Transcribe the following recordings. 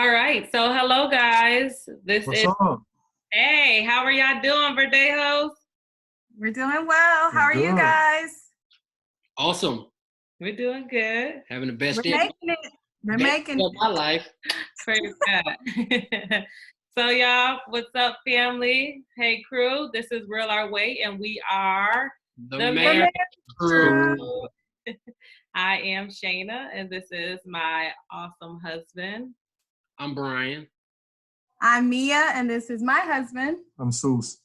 All right. So hello guys. What's up? Hey, how are y'all doing, Verdejos? We're doing well. How are you guys? Awesome. We're doing good. Having the best We're day making it. We're making of my life. Praise God. So y'all, what's up, family? Hey crew, this is Real Our Way, and we are The Marriage Crew. I am Shayna, and this is my awesome husband. I'm Brian. I'm Mia, and this is my husband. I'm Seuss.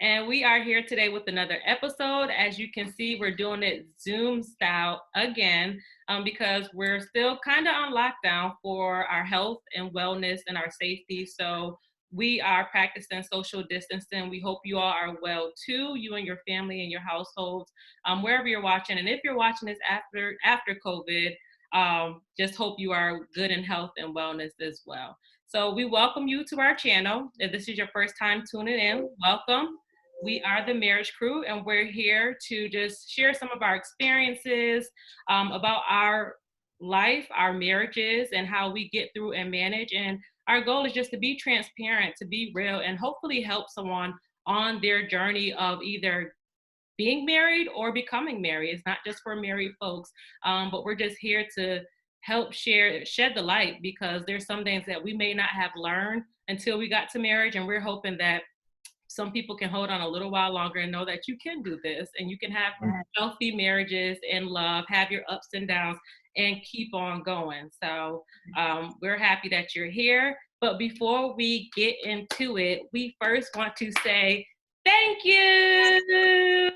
And we are here today with another episode. As you can see, we're doing it Zoom style again because we're still kind of on lockdown for our health and wellness and our safety. So we are practicing social distancing. We hope you all are well too, you and your family and your households, wherever you're watching. And if you're watching this after COVID, just hope you are good in health and wellness as well. So we welcome you to our channel. If this is your first time tuning in, welcome. We are the Marriage Crew, and we're here to just share some of our experiences about our life, our marriages, and how we get through and manage. And our goal is just to be transparent, to be real, and hopefully help someone on their journey of either being married or becoming married. It's not just for married folks, but we're just here to help shed the light, because there's some things that we may not have learned until we got to marriage, and we're hoping that some people can hold on a little while longer and know that you can do this and you can have healthy marriages and love, have your ups and downs, and keep on going. So we're happy that you're here. But before we get into it, we first want to say thank you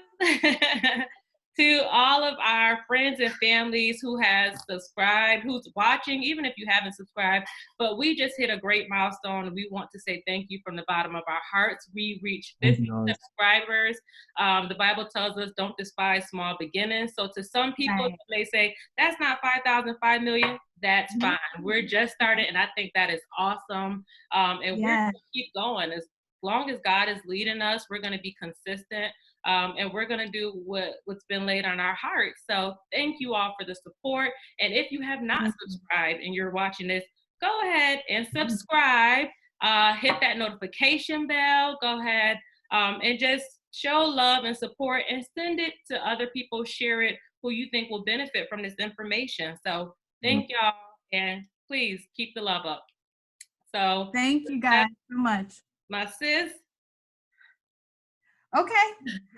to all of our friends and families who has subscribed, who's watching, even if you haven't subscribed. But we just hit a great milestone. We want to say thank you from the bottom of our hearts. We reached 50 subscribers. The Bible tells us don't despise small beginnings. So to some people, they say, that's not 5,000, 5 million. That's fine. We're just started, and I think that is awesome. And we're going to keep going. As long as God is leading us, we're going to be consistent. And we're going to do what's been laid on our hearts. So thank you all for the support. And if you have not subscribed and you're watching this, go ahead and subscribe. Hit that notification bell. Go ahead and just show love and support and send it to other people. Share it who you think will benefit from this information. So thank y'all. And please keep the love up. So thank you guys so much. My sis. Okay.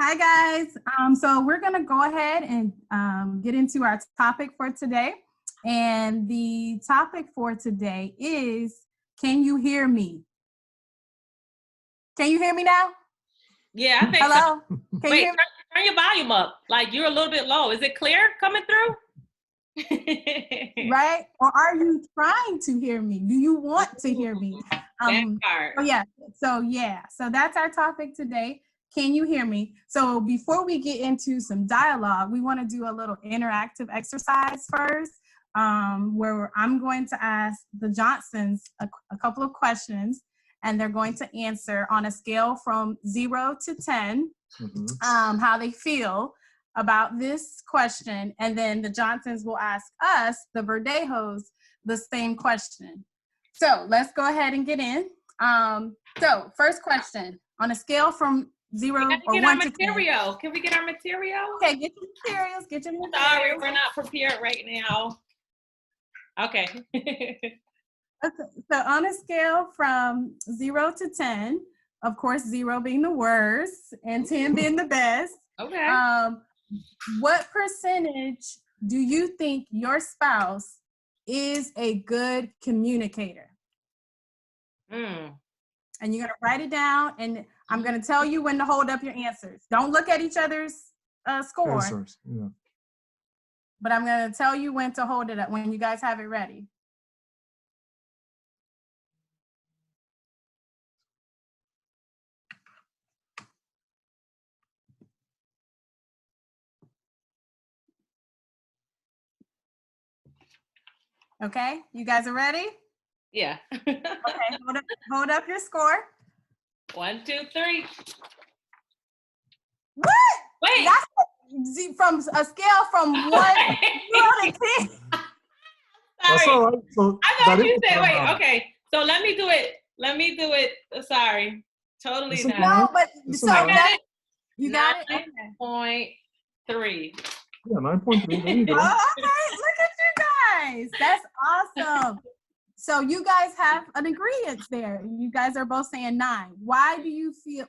Hi, guys. So we're going to go ahead and get into our topic for today. And the topic for today is, can you hear me? Can you hear me now? Yeah, I think Hello? so. Wait, turn your volume up. Like, you're a little bit low. Is it clear coming through? Right? Or are you trying to hear me? Do you want to hear me? So that's our topic today. Can you hear me? So before we get into some dialogue, we want to do a little interactive exercise first, where I'm going to ask the Johnsons a couple of questions, and they're going to answer on a scale from 0 to 10, how they feel about this question. And then the Johnsons will ask us, the Verdejos, the same question. So let's go ahead and get in. So first question, on a scale from 0 or 1 to 10. Can we get our material? Okay, get your materials. Sorry, we're not prepared right now. Okay. Okay. So on a scale from 0 to 10, of course, 0 being the worst and 10 being the best. Okay. What percentage do you think your spouse is a good communicator? And you're going to write it down, and I'm going to tell you when to hold up your answers. Don't look at each other's score. Answers, yeah. But I'm going to tell you when to hold it up, when you guys have it ready. Okay, you guys are ready? Yeah. Okay, hold up your score. 1, 2, 3. What? Wait. That's from a scale from 1 to 10. That's sorry. all right. So I that thought is you the said, wait, timeline. okay. So let me do it. Let me do it. Sorry. Totally It's not. all right. No, but It's so all I right. got it. you got it? Okay. 9.3. Yeah, 9.3. There you go. Oh, okay. Look at you guys. That's awesome. So you guys have an agreement there. You guys are both saying 9. Why do you feel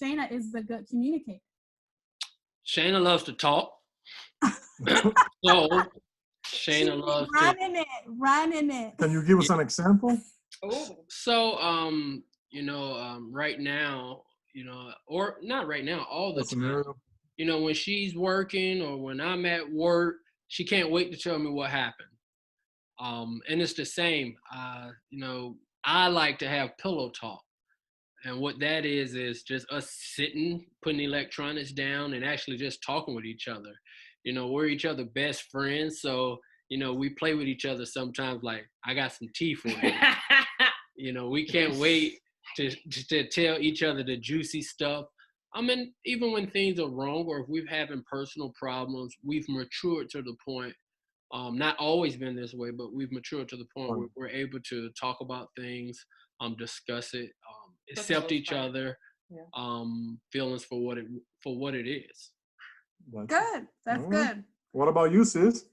Shayna is a good communicator? Shayna loves to talk. So Shayna loves to. running it. Can you give us an example? Oh. So right now, or not right now, all the A time. scenario? When she's working or when I'm at work, she can't wait to tell me what happened. And it's the same. I like to have pillow talk. And what that is just us sitting, putting electronics down, and actually just talking with each other. We're each other best friends. So, we play with each other sometimes like, I got some tea for you. We can't wait to tell each other the juicy stuff. I mean, even when things are wrong or if we're having personal problems, we've matured to the point, not always been this way, but we've matured to the point where we're able to talk about things, discuss it, accept each other, feelings for what it is. Good. That's good. What about you, sis?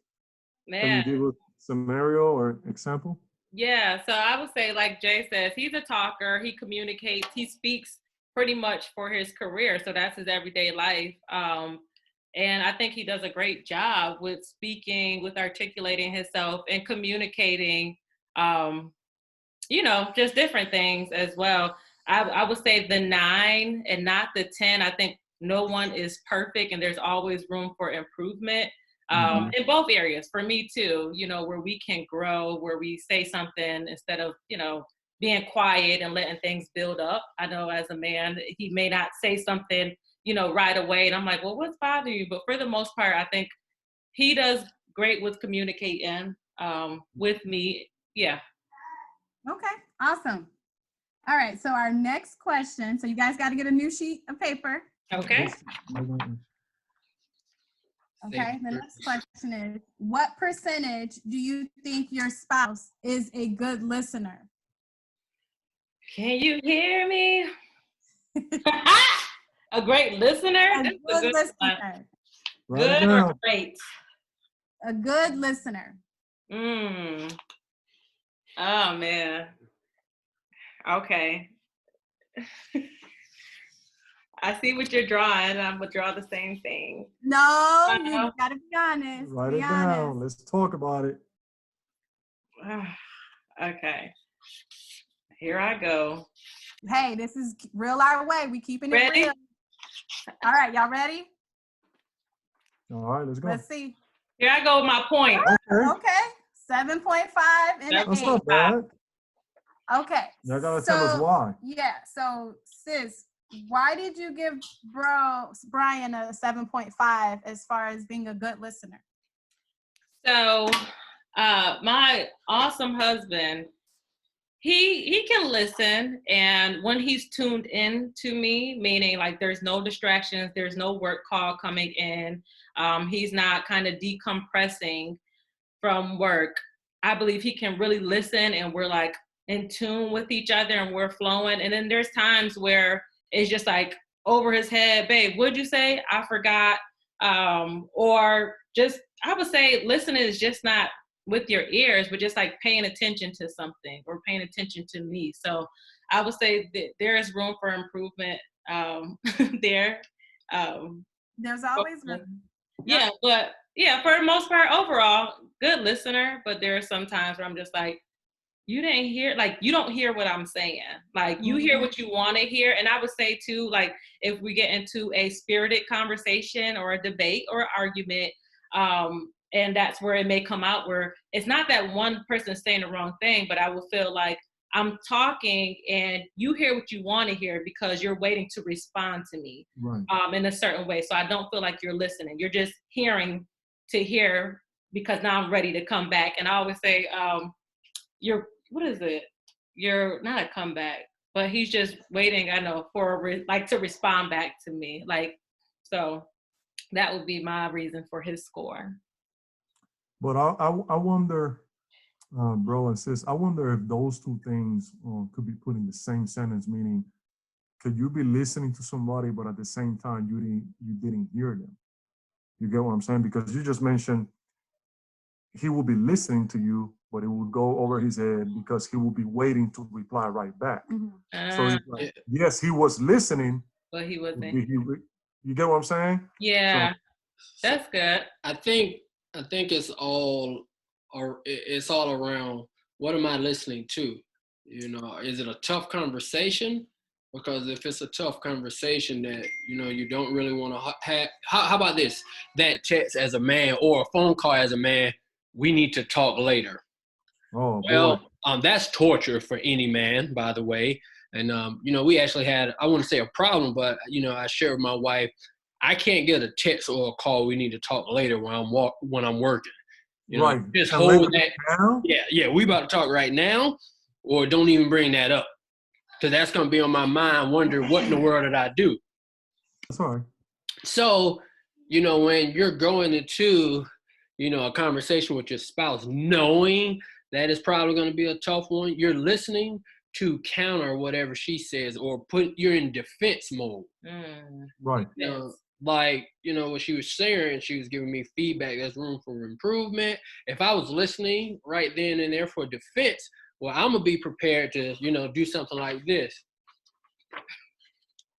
Man. Can you give a scenario or example? Yeah, so I would say, like Jay says, he's a talker. He communicates. He speaks pretty much for his career. So that's his everyday life. And I think he does a great job with speaking, with articulating himself and communicating, just different things as well. I would say the 9 and not the 10. I think no one is perfect and there's always room for improvement. In both areas, for me too, where we can grow, where we say something instead of, being quiet and letting things build up. I know as a man, he may not say something, right away. And I'm like, well, what's bothering you? But for the most part, I think he does great with communicating with me. Yeah. Okay, awesome. All right, so our next question. So you guys got to get a new sheet of paper. Okay. Okay, the next question is, what percentage do you think your spouse is a good listener? Can you hear me? A great listener? A good listener. Good or great? A good listener. Oh, man. Okay. I see what you're drawing. I'm going to draw the same thing. No, you got to be honest. Write it down. Let's talk about it. Okay. Here I go. Hey, this is real our way. We keeping it Ready? real. All right, y'all ready? All right, let's go. Let's see. Here I go with my point. Okay. 7.5 and 8. That's not bad. Okay. Y'all gotta tell us why. Yeah. So, sis, why did you give Brian a 7.5 as far as being a good listener? So, my awesome husband, he can listen, and when he's tuned in to me, meaning like there's no distractions, there's no work call coming in, he's not kind of decompressing from work, I believe he can really listen and we're like in tune with each other and we're flowing. And then there's times where it's just like over his head, babe, what'd you say? I forgot. Or just, I would say listening is just not with your ears, but just like paying attention to something or paying attention to me. So I would say that there is room for improvement there. There's always room. Yeah, but yeah, for the most part, overall, good listener. But there are some times where I'm just like, you didn't hear, like, you don't hear what I'm saying. Like, you hear what you want to hear. And I would say too, like, if we get into a spirited conversation or a debate or argument, and that's where it may come out where it's not that one person saying the wrong thing, but I will feel like I'm talking and you hear what you want to hear because you're waiting to respond to me in a certain way. So I don't feel like you're listening. You're just hearing to hear because now I'm ready to come back. And I always say, you're not a comeback, but he's just waiting, I know, to respond back to me. Like, so that would be my reason for his score. But I wonder, bro and sis, I wonder if those two things could be put in the same sentence, meaning could you be listening to somebody, but at the same time you didn't hear them? You get what I'm saying? Because you just mentioned he will be listening to you, but it will go over his head because he will be waiting to reply right back. So it's like, yes, he was listening, but he but wasn't. you get what I'm saying? Yeah, So, that's good. I think it's all, or it's all around, what am I listening to? You know, is it a tough conversation? Because if it's a tough conversation that, you know, you don't really want to have, how about this? That text as a man or a phone call as a man, we need to talk later. oh boy. Well, that's torture for any man, by the way. And you know, we actually had, I wouldn't say a problem, but you know, I shared with my wife, I can't get a text or a call. We need to talk later when I'm working. You know, Right. just And later hold that. now, Yeah. We about to talk right now, or don't even bring that up, because that's gonna be on my mind. Wonder what in the world did I do? that's all right. So, you know, when you're going into, you know, a conversation with your spouse, knowing that it's probably going to be a tough one, you're listening to counter whatever she says, or you're in defense mode. Right. You know, like, you know, what she was sharing, she was giving me feedback. There's room for improvement. If I was listening right then and there for defense, well, I'm going to be prepared to, you know, do something like this.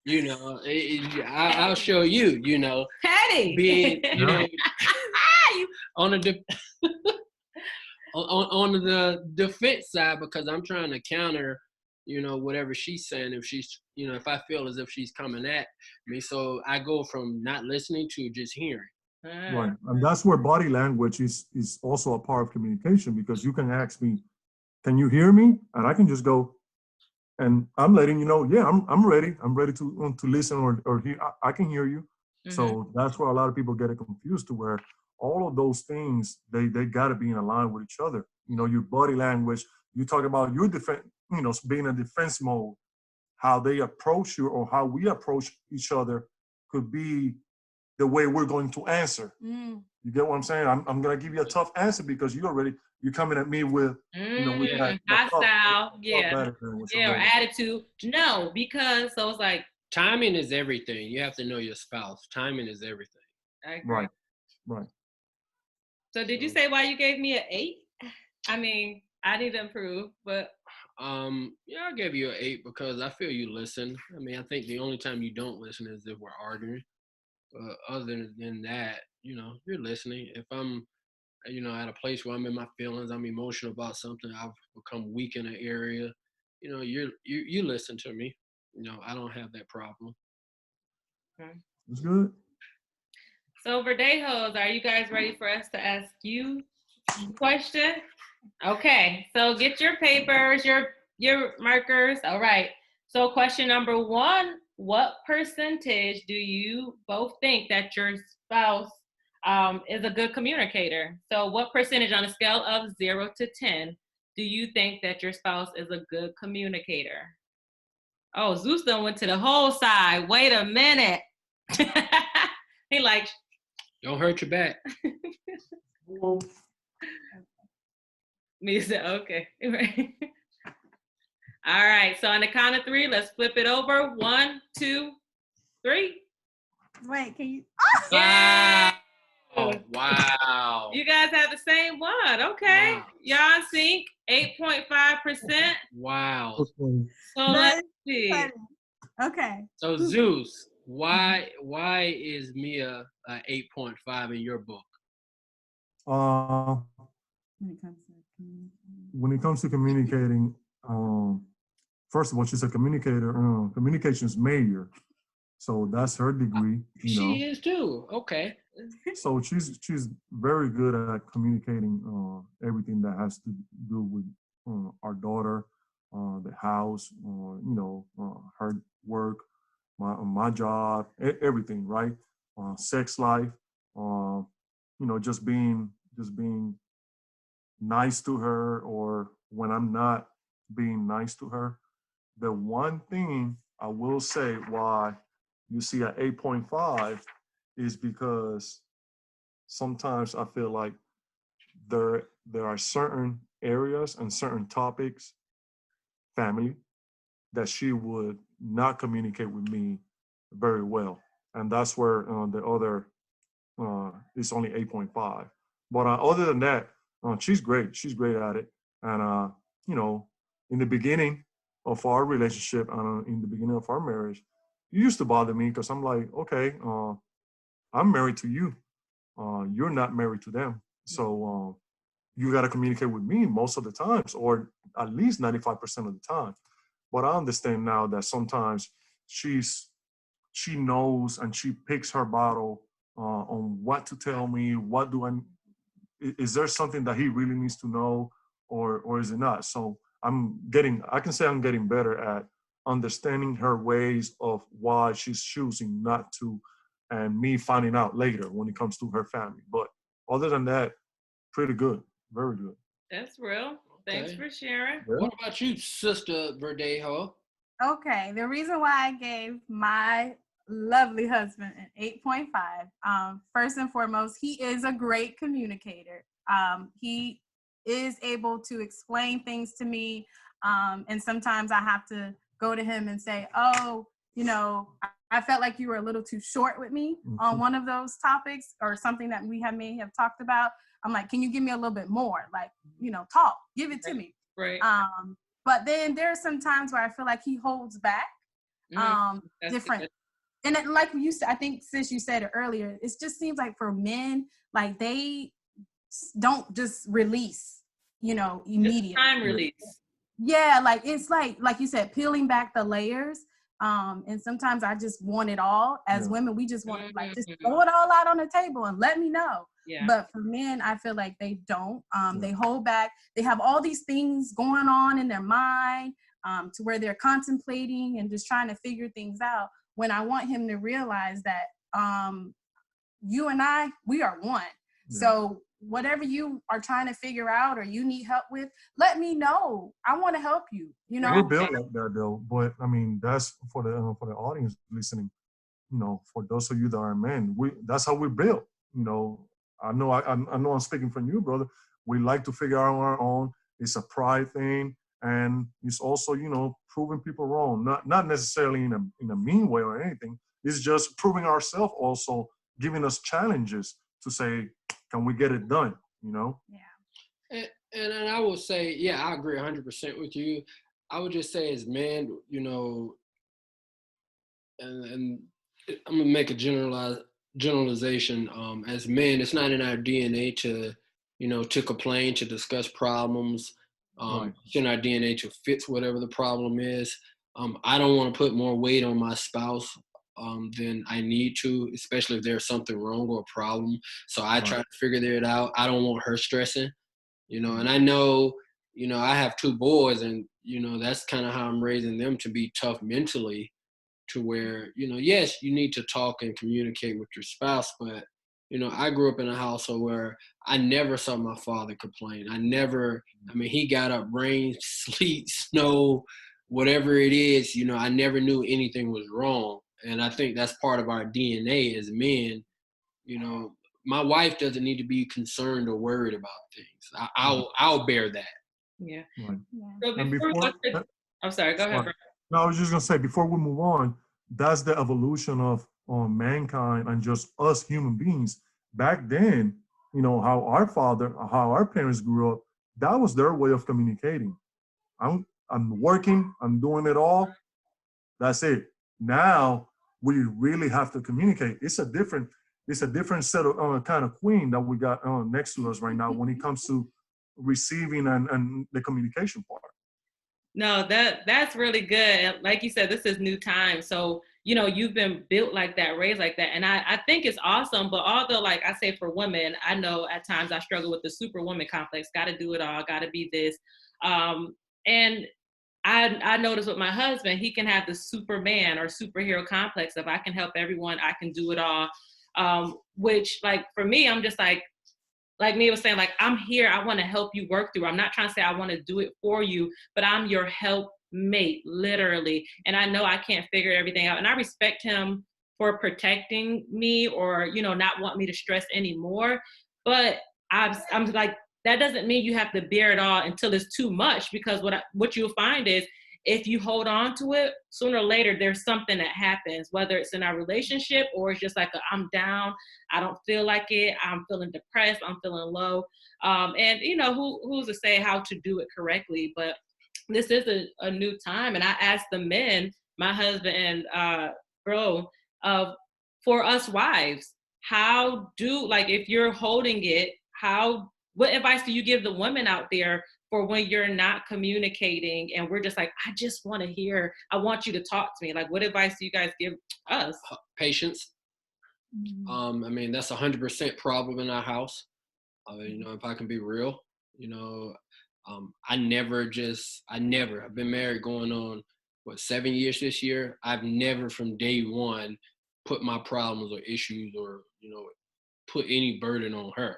You know, I'll show you, you know, Petty. being, you know, on the on the defense side, because I'm trying to counter, you know, whatever she's saying. If she's, you know, if I feel as if she's coming at me, so I go from not listening to just hearing. Right. And that's where body language is also a part of communication, because you can ask me, can you hear me? And I can just go, and I'm letting you know, yeah, I'm ready. I'm ready to listen or hear. I can hear you. So that's where a lot of people get it confused, to where all of those things, they got to be in line with each other. You know, your body language, you talk about your defense, you know, being in defense mode, how they approach you or how we approach each other could be the way we're going to answer. You get what I'm saying? I'm going to give you a tough answer because you're coming at me with, you know, with that hostile, or or attitude. No, because so it's like timing is everything. You have to know your spouse. Timing is everything. I agree. Right. So did you say why you gave me an 8? I mean, I need to improve, but yeah, I gave you an 8 because I feel you listen. I mean, I think the only time you don't listen is if we're arguing. Other than that, you know, you're listening. If I'm, you know, at a place where I'm in my feelings, I'm emotional about something, I've become weak in an area, you know, you listen to me. You know, I don't have that problem. It's good. So Verdejos, are you guys ready for us to ask you a question? Okay, so get your papers, your markers. All right. So question number 1, what percentage do you both think that your spouse is a good communicator? So what percentage on a scale of 0 to 10 do you think that your spouse is a good communicator? Oh, Zeus done went to the whole side. Wait a minute. He like, don't hurt your back. Me said, okay. All right. So on the count of 3, let's flip it over. 1, 2, 3. Wait, can you? Yeah. Oh, wow. You guys have the same one. Okay. Wow. Y'all in sync. 8.5%. Wow. So let's see. Okay. So Zeus, why is Mia 8.5 in your book? When it comes to communicating. When it comes to communicating, first of all, she's a communicator, communications major. So that's her degree. She is too. Okay. So she's very good at communicating everything that has to do with our daughter, the house, her work, my job, everything, right? Sex life, just being nice to her, or when I'm not being nice to her. The one thing I will say why you see an 8.5 is because sometimes I feel like there are certain areas and certain topics, family, that she would not communicate with me very well, and that's where the other is only 8.5. But other than that, she's great. She's great at it, and you know, in the beginning of our relationship, in the beginning of our marriage, it used to bother me because I'm like, okay, I'm married to you. You're not married to them, so you got to communicate with me most of the times, or at least 95% of the time. But I understand now that sometimes she knows and she picks her battle on what to tell me. What do I? Is there something that he really needs to know, or is it not? So I can say I'm getting better at understanding her ways of why she's choosing not to, and me finding out later when it comes to her family. But other than that, pretty good, very good. That's real. Thanks Okay. for sharing. Yeah. What about you, Sister Verdejo? Okay, the reason why I gave my lovely husband an 8.5, first and foremost, he is a great communicator. He is able to explain things to me, and sometimes I have to go to him and say, oh, I felt like you were a little too short with me on one of those topics or something that we may have talked about. I'm like, can you give me a little bit more? Like, talk, give it to me. Right. But then there are some times where I feel like he holds back, different. Good. And it, like you said, I think since you said it earlier, it just seems like for men, like they don't just release, immediately. Time release. Yeah, like it's like you said, peeling back the layers. And sometimes I just want it all. As women, we just want like just throw it all out on the table and let me know. Yeah. But for men, I feel like they don't. They hold back. They have all these things going on in their mind, to where they're contemplating and just trying to figure things out. When I want him to realize that you and I, we are one. Yeah. So whatever you are trying to figure out or you need help with, let me know. I want to help you. We're built like that though. But I mean, that's for the audience listening. For those of you that are men, that's how we're built. I know I'm speaking from you, brother. We like to figure out on our own. It's a pride thing, and it's also proving people wrong. Not necessarily in a mean way or anything. It's just proving ourselves, also giving us challenges to say, can we get it done? Yeah. And I will say, yeah, I agree 100% with you. I would just say as men, and I'm gonna make a generalization. As men, it's not in our DNA to complain, to discuss problems. Right. It's in our DNA to fix whatever the problem is. I don't want to put more weight on my spouse than I need to, especially if there's something wrong or a problem. So I try to figure it out. I don't want her stressing, and I know, I have 2 boys, and, that's kind of how I'm raising them to be tough mentally, to where, yes, you need to talk and communicate with your spouse, but, I grew up in a household where I never saw my father complain. He got up, rain, sleet, snow, whatever it is, I never knew anything was wrong. And I think that's part of our DNA as men. My wife doesn't need to be concerned or worried about things. I'll bear that. Yeah. Right. So And I'm sorry, go ahead. No, I was just gonna say, before we move on, that's the evolution of mankind and just us human beings. Back then, how our parents grew up, that was their way of communicating. I'm working, I'm doing it all. That's it. Now we really have to communicate. It's a different set of kind of queen that we got next to us right now when it comes to receiving and the communication part. No, that's really good. And like you said, this is new time. So, you've been built like that, raised like that. And I think it's awesome. But although, like I say, for women, I know at times I struggle with the superwoman complex, got to do it all, got to be this. And I noticed with my husband, he can have the Superman or superhero complex. If I can help everyone, I can do it all. Which, like, for me, I'm just like Mia was saying, like, I'm here. I want to help you work through. I'm not trying to say I want to do it for you, but I'm your helpmate, literally. And I know I can't figure everything out. And I respect him for protecting me or, not want me to stress anymore. But I'm like, that doesn't mean you have to bear it all until it's too much, because what you'll find is if you hold on to it, sooner or later, there's something that happens, whether it's in our relationship or it's just like I'm down, I don't feel like it, I'm feeling depressed, I'm feeling low. And who's to say how to do it correctly? But this is a new time. And I asked the men, my husband and bro, for us wives, if you're holding it, what advice do you give the women out there for when you're not communicating and we're just like, I just want to hear, I want you to talk to me. Like, what advice do you guys give us? Patience. I mean, that's 100% problem in our house. If I can be real, I've been married going on, 7 years this year. I've never from day one put my problems or issues or, put any burden on her.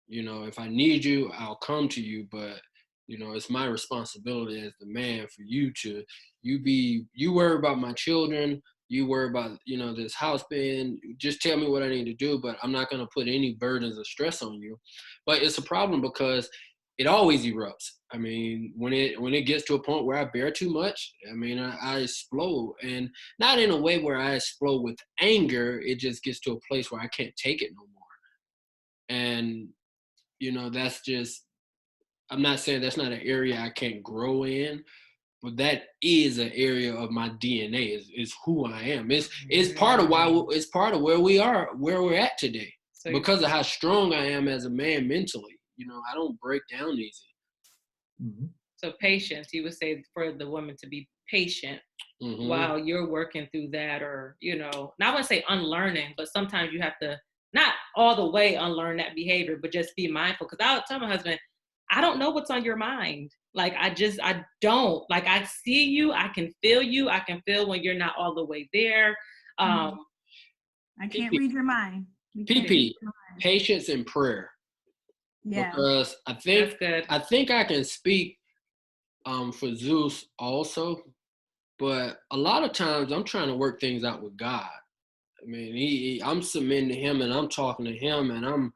If I need you, I'll come to you, but it's my responsibility as the man for you to, you worry about my children, you worry about, this house being, just tell me what I need to do, but I'm not going to put any burdens or stress on you. But it's a problem because it always erupts. I mean, when it gets to a point where I bear too much, I mean, I explode, and not in a way where I explode with anger. It just gets to a place where I can't take it no more. And, that's just, I'm not saying that's not an area I can't grow in, but that is an area of my DNA. Is who I am. It's part of where we're at today, because of how strong I am as a man mentally. I don't break down easy. Mm-hmm. So patience, you would say for the woman to be patient while you're working through that, or, not I want to say unlearning, but sometimes you have to not all the way unlearn that behavior, but just be mindful. Because I'll tell my husband, I don't know what's on your mind. Like, I don't. Like, I see you, I can feel you, I can feel when you're not all the way there. I can't read your mind. Patience and prayer. Yeah. Because I think I can speak for Zeus also, but a lot of times I'm trying to work things out with God. I mean, I'm submitting to him and I'm talking to him and I'm,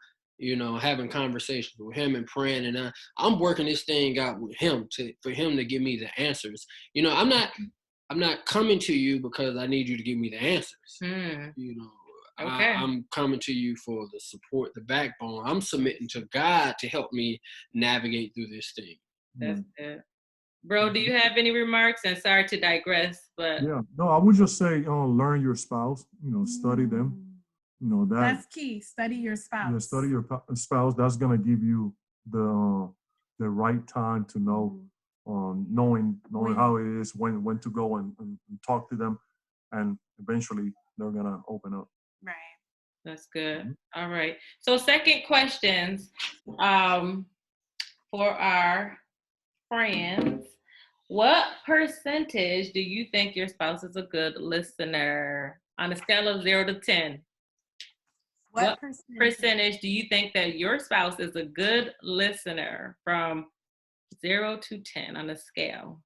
having conversations with him and praying, and I'm working this thing out with him for him to give me the answers. I'm not coming to you because I need you to give me the answers. Okay. I'm coming to you for the support, the backbone. I'm submitting to God to help me navigate through this thing. That's it. Bro, do you have any remarks? And sorry to digress, but yeah, no, I would just say, learn your spouse. Study them. That's key. Study your spouse. Yeah, study your spouse. That's gonna give you the right time to know, knowing how it is, when to go and talk to them, and eventually they're gonna open up. Right. That's good. All right. So second questions for our friends. What percentage do you think your spouse is a good listener on a scale of 0 to 10? What percentage do you think that your spouse is a good listener from 0 to 10 on a scale?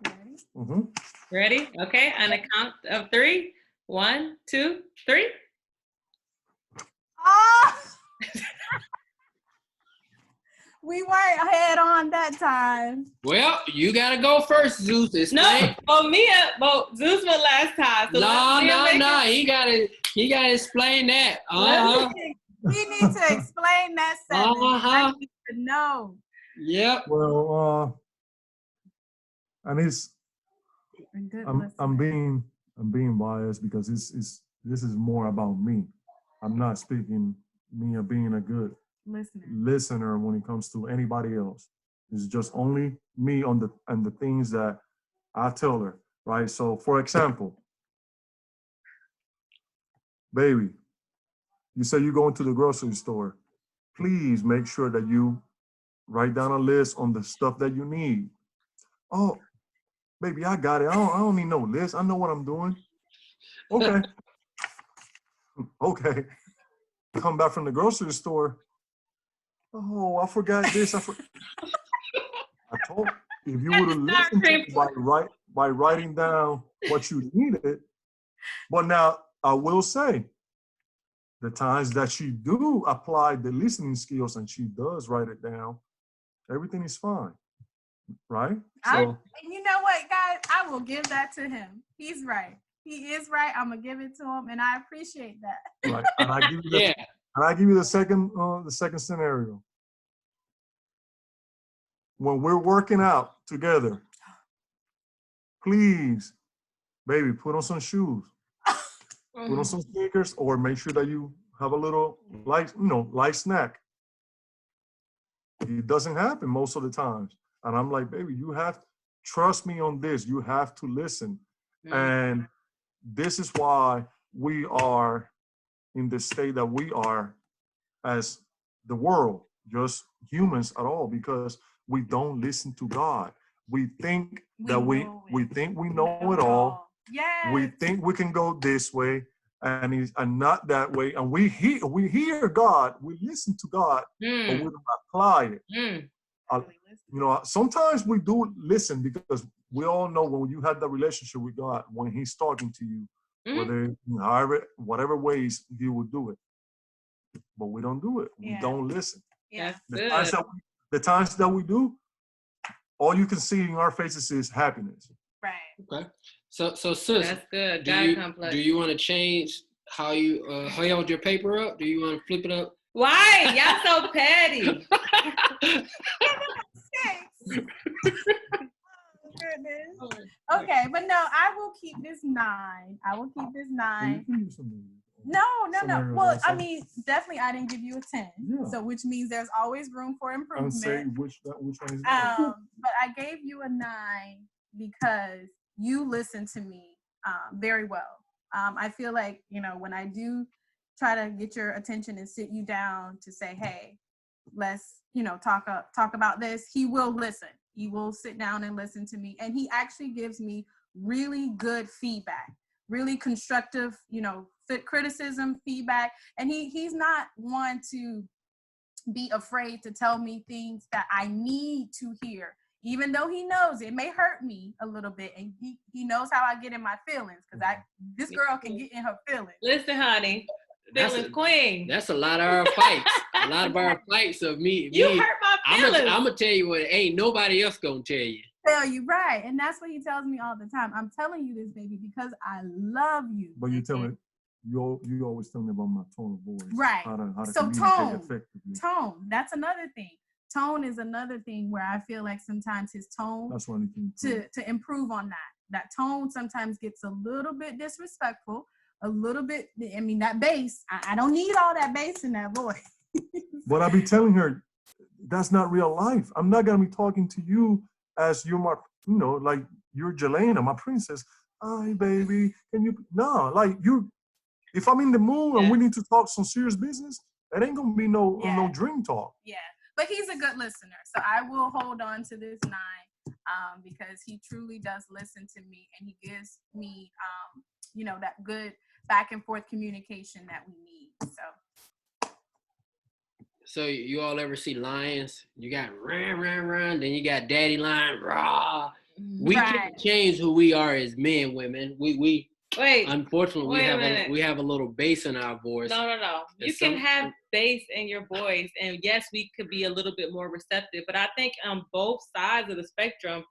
Ready? Ready? Okay. On a count of 3. 1, 2, 3. Oh! We weren't head on that time. Well, you gotta go first, Zeus. Explain. No, Zeus went last time. So no. He gotta explain that. We need to explain that 7. I need to know. Yep. Well, and I'm being biased because this is more about me. I'm not speaking me of being a good listener when it comes to anybody else. It's just only me and the things that I tell her, right? So, for example, baby, you say you go into the grocery store. Please make sure that you write down a list on the stuff that you need. Oh, baby, I got it. I don't need no list. I know what I'm doing. Okay. Okay. Come back from the grocery store. Oh, I forgot this. I told, if you would have listened to me by writing down what you needed. But now I will say, the times that she do apply the listening skills and she does write it down, everything is fine, right? And you know what, guys? I will give that to him. He's right. He is right. I'm gonna give it to him, and I appreciate that. Right. And I give you the second scenario. When we're working out together, please, baby, put on some shoes, put on some sneakers, or make sure that you have a little light snack. It doesn't happen most of the times. And I'm like, baby, you have to trust me on this. You have to listen. And this is why we are in the state that we are as the world, just humans at all, because we don't listen to God. We think that we know it all. Yes. We think we can go this way and not that way. And we hear God, we listen to God, but we don't apply it. Sometimes we do listen because we all know when you have that relationship with God, when He's talking to you, whatever ways He will do it. But we don't do it. We don't listen. Yeah. The times that we do, all you can see in our faces is happiness. Right. Okay. So sis, that's good. Do you want to change how you held your paper up? Do you want to flip it up? Why? Y'all so petty. Goodness. Okay, but no, I will keep this 9. I will keep this 9. No. Well, I mean, definitely I didn't give you a 10. Yeah. So which means there's always room for improvement. I'm saying which one is but I gave you a 9 because you listened to me very well. I feel like, when I do try to get your attention and sit you down to say, hey, let's, talk about this, he will listen. He will sit down and listen to me. And he actually gives me really good feedback, really constructive, criticism, feedback. And he's not one to be afraid to tell me things that I need to hear, even though he knows it may hurt me a little bit. And he knows how I get in my feelings, because this girl can get in her feelings. Listen, honey. Feelings queen. That's a lot of our fights. A lot of our fights of me. You hurt my feelings. I'm going to tell you what ain't nobody else going to tell you. Tell you, right. And that's what he tells me all the time. I'm telling you this, baby, because I love you. But you tell me, you always tell me about my tone of voice. Right. How to so communicate effectively. Tone. That's another thing. Tone is another thing where I feel like sometimes his tone, that's what I need to improve on that. That tone sometimes gets a little bit disrespectful, a little bit, I mean, that bass, I don't need all that bass in that voice. But I be telling her, that's not real life. I'm not going to be talking to you as you're my, like you're Jelena, my princess. Hi, baby. No, like if I'm in the mood and we need to talk some serious business, it ain't going to be no dream talk. Yeah. But he's a good listener. So I will hold on to this 9 because he truly does listen to me, and he gives me, that good back and forth communication that we need. So you all ever see lions? You got run, then you got daddy lion, rah. We can't change who we are as men, women. We unfortunately we have a little bass in our voice. No. You can have bass in your voice, and yes, we could be a little bit more receptive, but I think on both sides of the spectrum,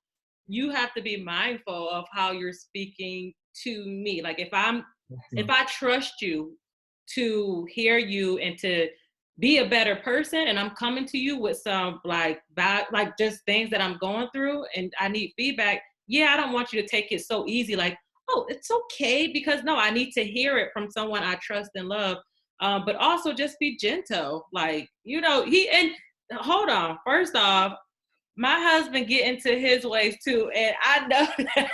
you have to be mindful of how you're speaking to me. Like if I trust you to hear you and to be a better person, and I'm coming to you with some like just things that I'm going through and I need feedback. Yeah, I don't want you to take it so easy, like, oh, it's okay, because no, I need to hear it from someone I trust and love. But also just be gentle. Like, hold on. First off, my husband get into his ways too. And I know that.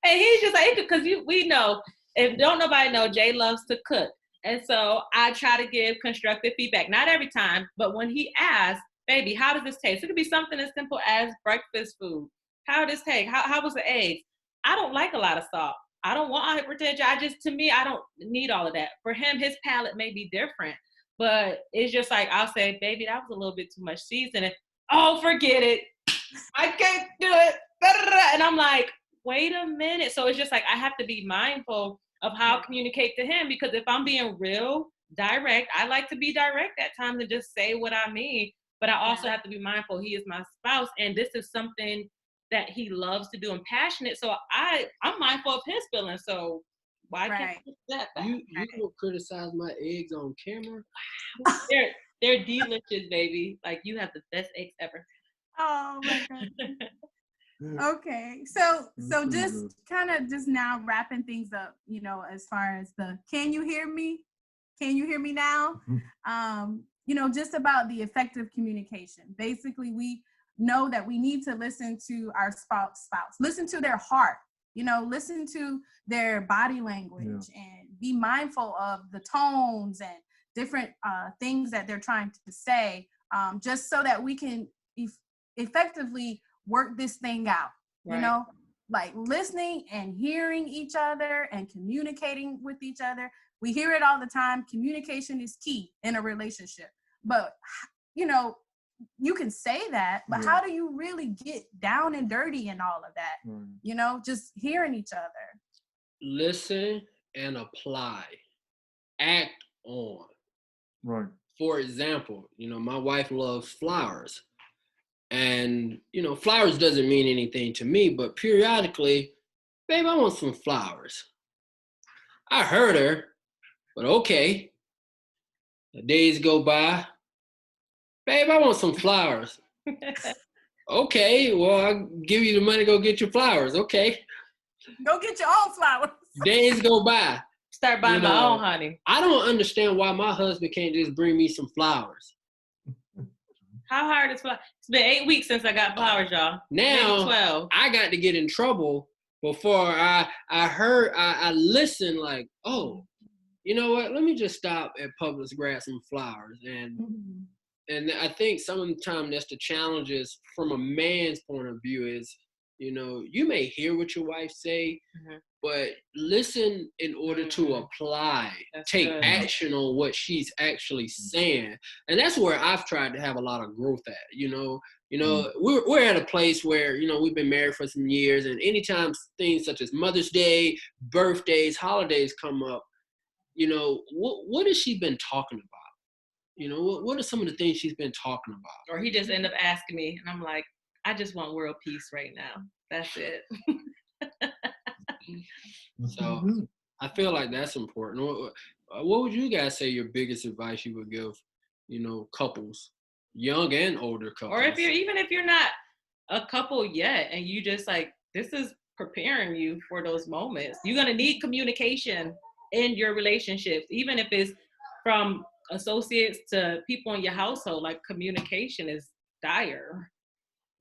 And he's just like, because we know, if don't nobody know, Jay loves to cook. And so I try to give constructive feedback. Not every time, but when he asks, baby, how does this taste? It could be something as simple as breakfast food. How does this taste? How was the eggs? I don't like a lot of salt. I don't want hypertension. I don't need all of that. For him, his palate may be different, but it's just like, I'll say, baby, that was a little bit too much seasoning. Oh, forget it. I can't do it. And I'm like, wait a minute. So it's just like, I have to be mindful of how I communicate to him, because if I'm being real direct, I like to be direct at times and just say what I mean. But I also have to be mindful. He is my spouse, and this is something that he loves to do and passionate. So I'm mindful of his feelings. So why can't I put that back? You don't criticize my eggs on camera? They're delicious, baby. Like, you have the best eggs ever. Oh my God. Okay, so just kind of just now wrapping things up, you know, as far as the can you hear me now, you know, just about the effective communication. Basically, we know that we need to listen to our spouse, listen to their heart, you know, listen to their body language, and be mindful of the tones and different things that they're trying to say, just so that we can effectively work this thing out, you know, like listening and hearing each other and communicating with each other. We hear it all the time. Communication is key in a relationship. But, you know, you can say that, but how do you really get down and dirty and all of that? You know, just hearing each other. Listen and apply. Act on. Right. For example, you know, my wife loves flowers. And, you know, flowers doesn't mean anything to me, but periodically, babe, I want some flowers. I heard her, but okay. The days go by. Babe, I want some flowers. Okay, well, I'll give you the money to go get your flowers. Okay. Go get your own flowers. Days go by. Start buying my own, honey. I don't understand why my husband can't just bring me some flowers. How hard is flowers? It's been 8 weeks since I got flowers, y'all. Now, maybe 12. I got to get in trouble before I listened like, oh, you know what? Let me just stop at Publix, grab some flowers. And I think sometimes that's the challenges from a man's point of view is, you know, you may hear what your wife say, but listen in order to apply, take action on what she's actually saying. And that's where I've tried to have a lot of growth at, you know, we're at a place where, you know, we've been married for some years, and anytime things such as Mother's Day, birthdays, holidays come up, you know, what has she been talking about? You know, what are some of the things she's been talking about? Or he just end up asking me, and I'm like, I just want world peace right now. That's it. So I feel like that's important. What would you guys say your biggest advice you would give, you know, couples, young and older couples? Or if you're not a couple yet, and you just like, this is preparing you for those moments. You're going to need communication in your relationships, even if it's from associates to people in your household. Like, communication is dire.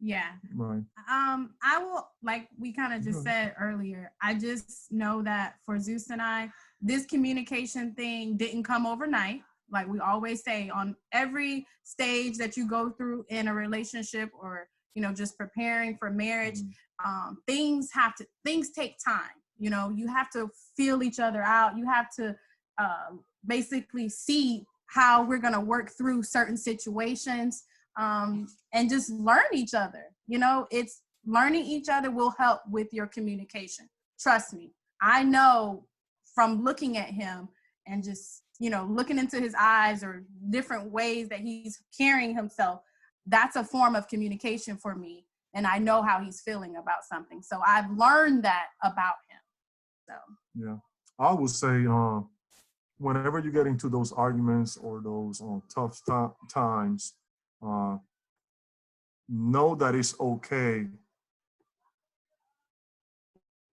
Yeah. Right. I will, like we kind of just said earlier, I just know that for Zeus and I, this communication thing didn't come overnight. Like we always say, on every stage that you go through in a relationship, or, you know, just preparing for marriage, things take time. You know, you have to feel each other out. You have to basically see how we're going to work through certain situations. And just learn each other. You know, it's learning each other will help with your communication. Trust me. I know from looking at him and just, you know, looking into his eyes or different ways that he's carrying himself, that's a form of communication for me. And I know how he's feeling about something. So I've learned that about him. So, yeah, I would say, whenever you get into those arguments or those tough times, know that it's okay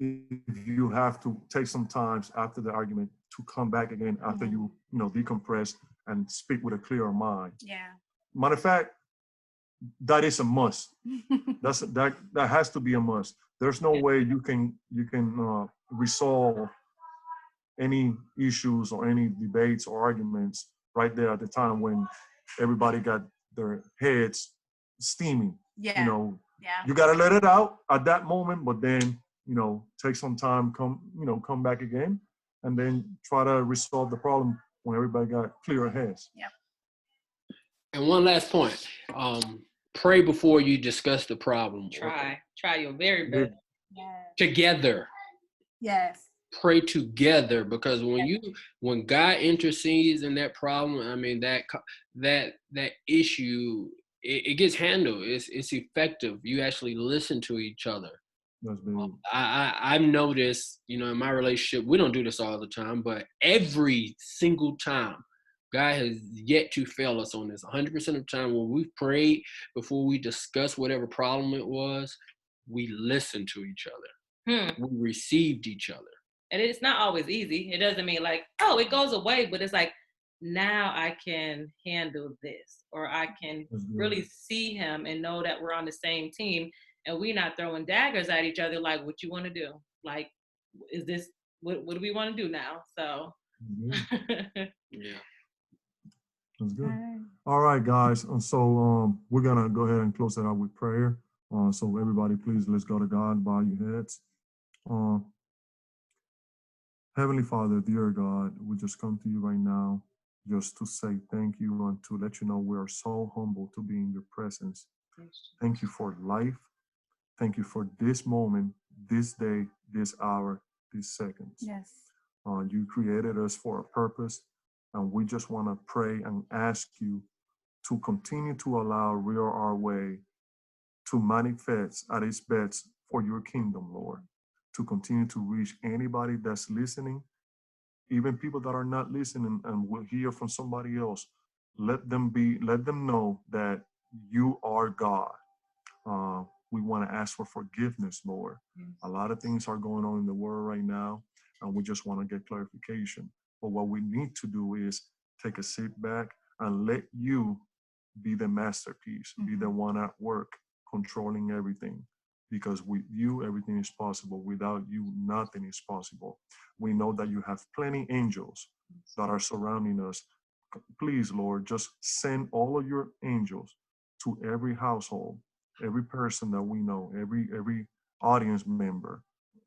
if you have to take some time after the argument to come back again after you decompress and speak with a clearer mind. Yeah. Matter of fact, that is a must. that has to be a must. There's no way you can resolve any issues or any debates or arguments right there at the time when everybody got their heads steaming. Yeah. You know, you got to let it out at that moment, but then, you know, take some time, come back again, and then try to resolve the problem when everybody got clearer heads. Yep. And one last point. pray before you discuss the problem. Try your very Yeah. best. Yes. Together. Yes. Pray together, because when God intercedes in that problem, I mean that issue, it gets handled. It's effective. You actually listen to each other. That's big. I've noticed, in my relationship, we don't do this all the time, but every single time, God has yet to fail us on this. 100% of the time when we've prayed before we discuss whatever problem it was, we listened to each other. We received each other. And it's not always easy. It doesn't mean like, oh, it goes away, but it's like, now I can handle this, or I can really see him and know that we're on the same team, and we're not throwing daggers at each other like, what you want to do? Like, is this, what do we want to do now? So. Yeah. That's good. All right, guys. So we're gonna go ahead and close it out with prayer. So everybody, please, let's go to God. Bow your heads. Heavenly Father, dear God, we just come to you right now just to say thank you and to let you know we are so humble to be in your presence. Thank you for life. Thank you for this moment, this day, this hour, these seconds. Yes. You created us for a purpose, and we just want to pray and ask you to continue to allow Real Our Way to manifest at its best for your kingdom, Lord, to continue to reach anybody that's listening, even people that are not listening and will hear from somebody else. Let them know that you are God. We want to ask for forgiveness, Lord. Yes. A lot of things are going on in the world right now, and we just want to get clarification. But what we need to do is take a sit back and let you be the masterpiece, be the one at work, controlling everything. Because with you, everything is possible. Without you, nothing is possible. We know that you have plenty angels that are surrounding us. Please, Lord, just send all of your angels to every household, every person that we know, every audience member,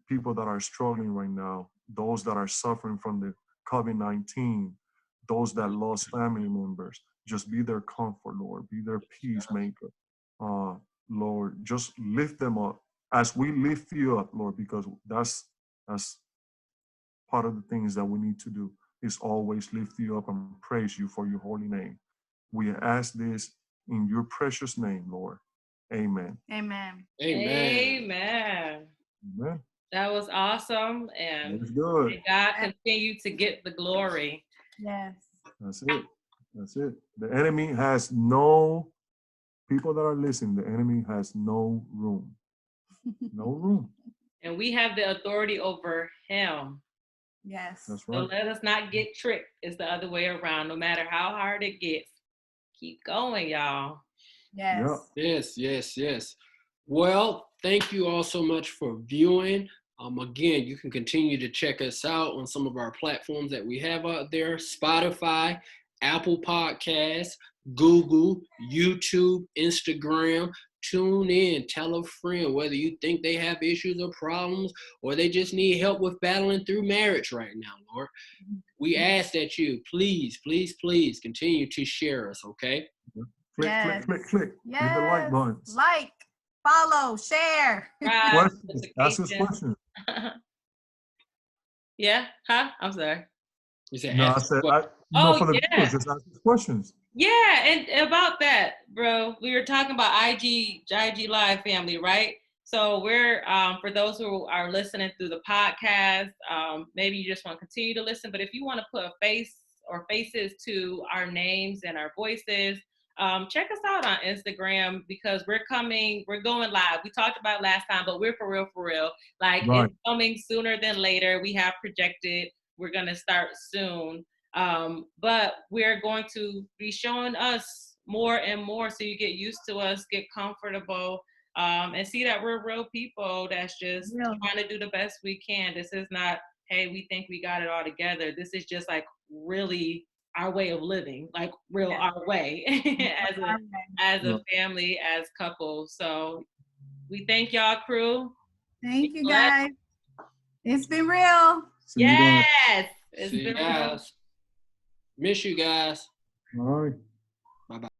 people that are struggling right now, those that are suffering from the COVID-19, those that lost family members. Just be their comfort, Lord. Be their peacemaker. Lord, just lift them up as we lift you up, Lord, because that's part of the things that we need to do is always lift you up and praise you for your holy name. We ask this in your precious name, Lord. Amen. Amen. Amen. Amen. That was awesome. And that's good. May God continue to get the glory. Yes. That's it. That's it. The enemy has no, people that are listening, the enemy has no room. No room. And we have the authority over him. Yes. That's right. So let us not get tricked. It's the other way around. No matter how hard it gets, keep going, y'all. Yes. Yes. Well, thank you all so much for viewing. Again, you can continue to check us out on some of our platforms that we have out there: Spotify, Apple Podcasts, Google, YouTube, Instagram. Tune in, tell a friend whether you think they have issues or problems, or they just need help with battling through marriage right now, Lord. We ask that you please continue to share us, okay? Click. Yes. Hit the like button. Like, follow, share. Questions. Ask us questions. Yeah? Huh? I'm sorry. You said No, I said, for the viewers, just ask us questions. Yeah, and about that, bro, we were talking about IG Live family, right? So we're, for those who are listening through the podcast, maybe you just want to continue to listen, but if you want to put a face or faces to our names and our voices, check us out on Instagram, because we're going live. We talked about it last time, but we're for real. Like, right. It's coming sooner than later. We have projected, we're going to start soon. But we're going to be showing us more and more, so you get used to us, get comfortable, and see that we're real people that's just trying to do the best we can. This is not, hey, we think we got it all together. This is just like really our way of living, like real our way as a family, as couples. So we thank y'all, crew. Thank you, guys. It's been real. Yes. See you guys. Miss you guys. All right. Bye-bye.